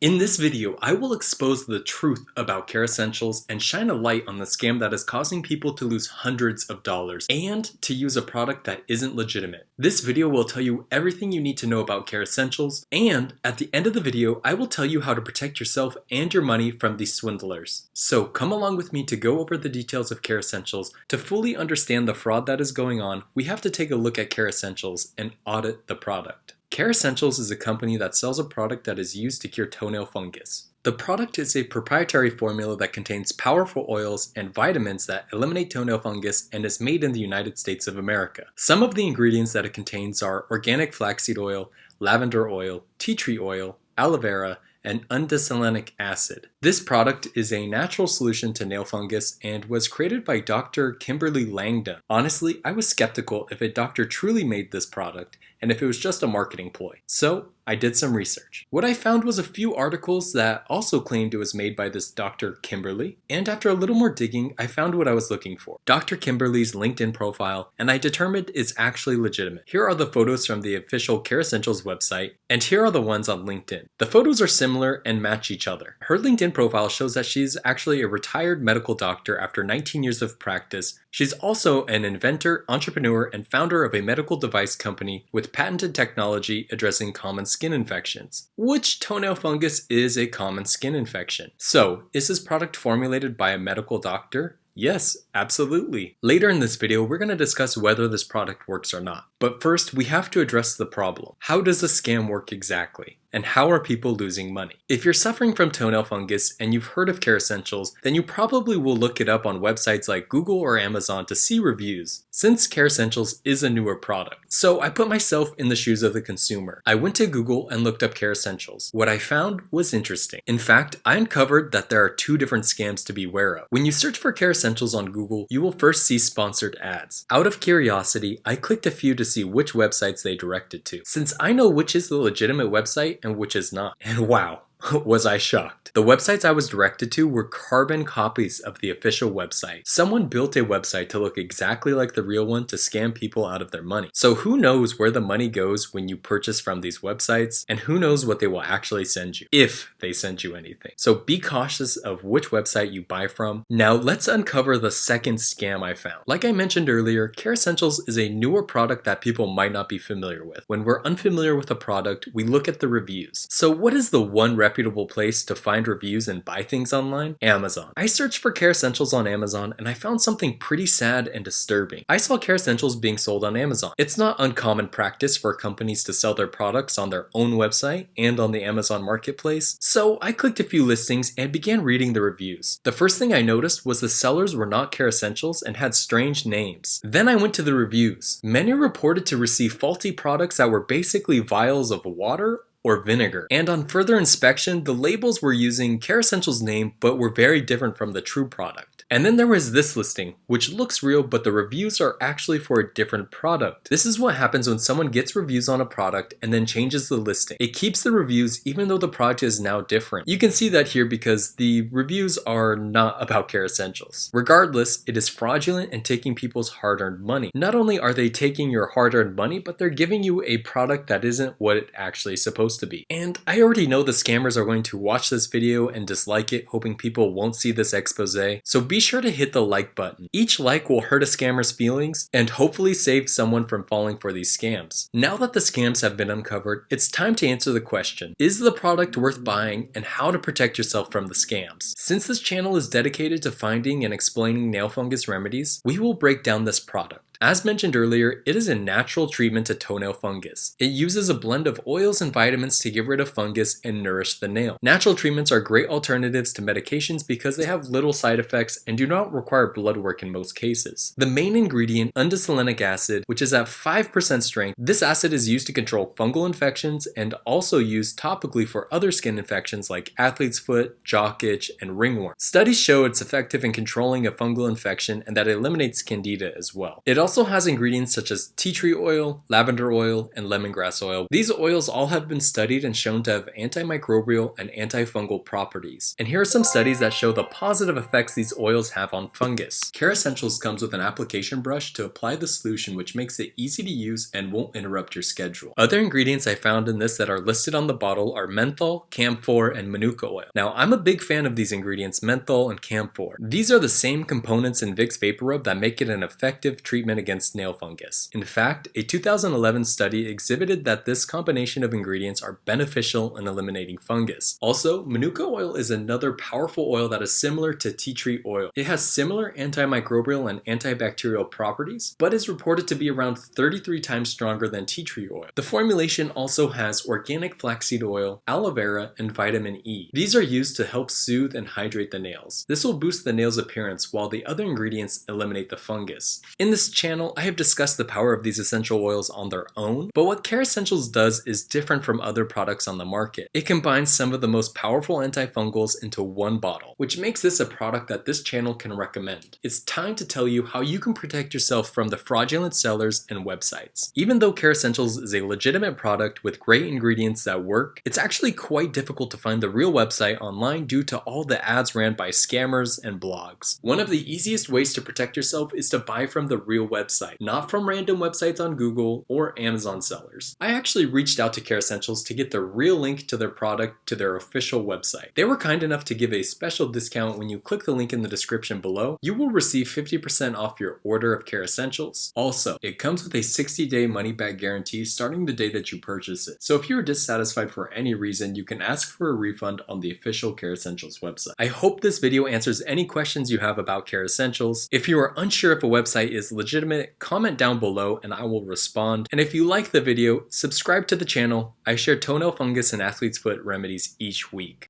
In this video, I will expose the truth about Kerassentials and shine a light on the scam that is causing people to lose hundreds of dollars and to use a product that isn't legitimate. This video will tell you everything you need to know about Kerassentials, and at the end of the video, I will tell you how to protect yourself and your money from these swindlers. So come along with me to go over the details of Kerassentials. To fully understand the fraud that is going on, we have to take a look at Kerassentials and audit the product. Kerassentials is a company that sells a product that is used to cure toenail fungus. The product is a proprietary formula that contains powerful oils and vitamins that eliminate toenail fungus and is made in the United States of America. Some of the ingredients that it contains are organic flaxseed oil, lavender oil, tea tree oil, aloe vera, and undesalinic acid. This product is a natural solution to nail fungus and was created by Dr. Kimberly Langdon. Honestly, I was skeptical if a doctor truly made this product and if it was just a marketing ploy. So I did some research. What I found was a few articles that also claimed it was made by this Dr. Kimberly, and after a little more digging, I found what I was looking for. Dr. Kimberly's LinkedIn profile, and I determined it's actually legitimate. Here are the photos from the official Kerassentials website, and here are the ones on LinkedIn. The photos are similar and match each other. Her LinkedIn profile shows that she's actually a retired medical doctor after 19 years of practice. She's also an inventor, entrepreneur, and founder of a medical device company with patented technology addressing common skin infections, which toenail fungus is a common skin infection. So, is this product formulated by a medical doctor? Yes, absolutely. Later in this video, we're going to discuss whether this product works or not. But first, we have to address the problem. How does a scam work exactly? And how are people losing money? If you're suffering from toenail fungus and you've heard of Kerassentials, then you probably will look it up on websites like Google or Amazon to see reviews, since Kerassentials is a newer product. So I put myself in the shoes of the consumer. I went to Google and looked up Kerassentials. What I found was interesting. In fact, I uncovered that there are two different scams to be aware of. When you search for Kerassentials on Google, you will first see sponsored ads. Out of curiosity, I clicked a few to see which websites they directed to, since I know which is the legitimate website and which is not. And wow, was I shocked. The websites I was directed to were carbon copies of the official website. Someone built a website to look exactly like the real one to scam people out of their money. So who knows where the money goes when you purchase from these websites, and who knows what they will actually send you, if they send you anything. So be cautious of which website you buy from. Now let's uncover the second scam I found. Like I mentioned earlier, Kerassentials is a newer product that people might not be familiar with. When we're unfamiliar with a product, we look at the reviews. So what is the one reputable place to find reviews and buy things online? Amazon. I searched for Kerassentials on Amazon and I found something pretty sad and disturbing. I saw Kerassentials being sold on Amazon. It's not uncommon practice for companies to sell their products on their own website and on the Amazon marketplace, so I clicked a few listings and began reading the reviews. The first thing I noticed was the sellers were not Kerassentials and had strange names. Then I went to the reviews. Many reported to receive faulty products that were basically vials of water or vinegar. And on further inspection, the labels were using Kerassentials' name but were very different from the true product. And then there was this listing, which looks real, but the reviews are actually for a different product. This is what happens when someone gets reviews on a product and then changes the listing. It keeps the reviews even though the product is now different. You can see that here because the reviews are not about Kerassentials. Regardless, it is fraudulent and taking people's hard-earned money. Not only are they taking your hard-earned money, but they're giving you a product that isn't what it actually is supposed to be. And I already know the scammers are going to watch this video and dislike it, hoping people won't see this expose. So be sure to hit the like button. Each like will hurt a scammer's feelings and hopefully save someone from falling for these scams. Now that the scams have been uncovered, it's time to answer the question, is the product worth buying and how to protect yourself from the scams? Since this channel is dedicated to finding and explaining nail fungus remedies, we will break down this product. As mentioned earlier, it is a natural treatment to toenail fungus. It uses a blend of oils and vitamins to get rid of fungus and nourish the nail. Natural treatments are great alternatives to medications because they have little side effects and do not require blood work in most cases. The main ingredient, undesalinic acid, which is at 5% strength, this acid is used to control fungal infections and also used topically for other skin infections like athlete's foot, jock itch, and ringworm. Studies show it's effective in controlling a fungal infection and that it eliminates candida as well. It also also has ingredients such as tea tree oil, lavender oil, and lemongrass oil. These oils all have been studied and shown to have antimicrobial and antifungal properties. And here are some studies that show the positive effects these oils have on fungus. Kerassentials comes with an application brush to apply the solution, which makes it easy to use and won't interrupt your schedule. Other ingredients I found in this that are listed on the bottle are menthol, camphor, and manuka oil. Now, I'm a big fan of these ingredients, menthol and camphor. These are the same components in Vicks Vapor Rub that make it an effective treatment against nail fungus. In fact, a 2011 study exhibited that this combination of ingredients are beneficial in eliminating fungus. Also, manuka oil is another powerful oil that is similar to tea tree oil. It has similar antimicrobial and antibacterial properties, but is reported to be around 33 times stronger than tea tree oil. The formulation also has organic flaxseed oil, aloe vera, and vitamin E. These are used to help soothe and hydrate the nails. This will boost the nail's appearance while the other ingredients eliminate the fungus. In this channel, I have discussed the power of these essential oils on their own, but what Kerassentials does is different from other products on the market. It combines some of the most powerful antifungals into one bottle, which makes this a product that this channel can recommend. It's time to tell you how you can protect yourself from the fraudulent sellers and websites. Even though Kerassentials is a legitimate product with great ingredients that work, it's actually quite difficult to find the real website online due to all the ads ran by scammers and blogs. One of the easiest ways to protect yourself is to buy from the real website, not from random websites on Google or Amazon sellers. I actually reached out to Kerassentials to get the real link to their product to their official website. They were kind enough to give a special discount. When you click the link in the description below, you will receive 50% off your order of Kerassentials. Also, it comes with a 60-day money-back guarantee starting the day that you purchase it. So if you are dissatisfied for any reason, you can ask for a refund on the official Kerassentials website. I hope this video answers any questions you have about Kerassentials. If you are unsure if a website is legitimate, comment down below and I will respond. And if you like the video, subscribe to the channel. I share toenail fungus and athlete's foot remedies each week.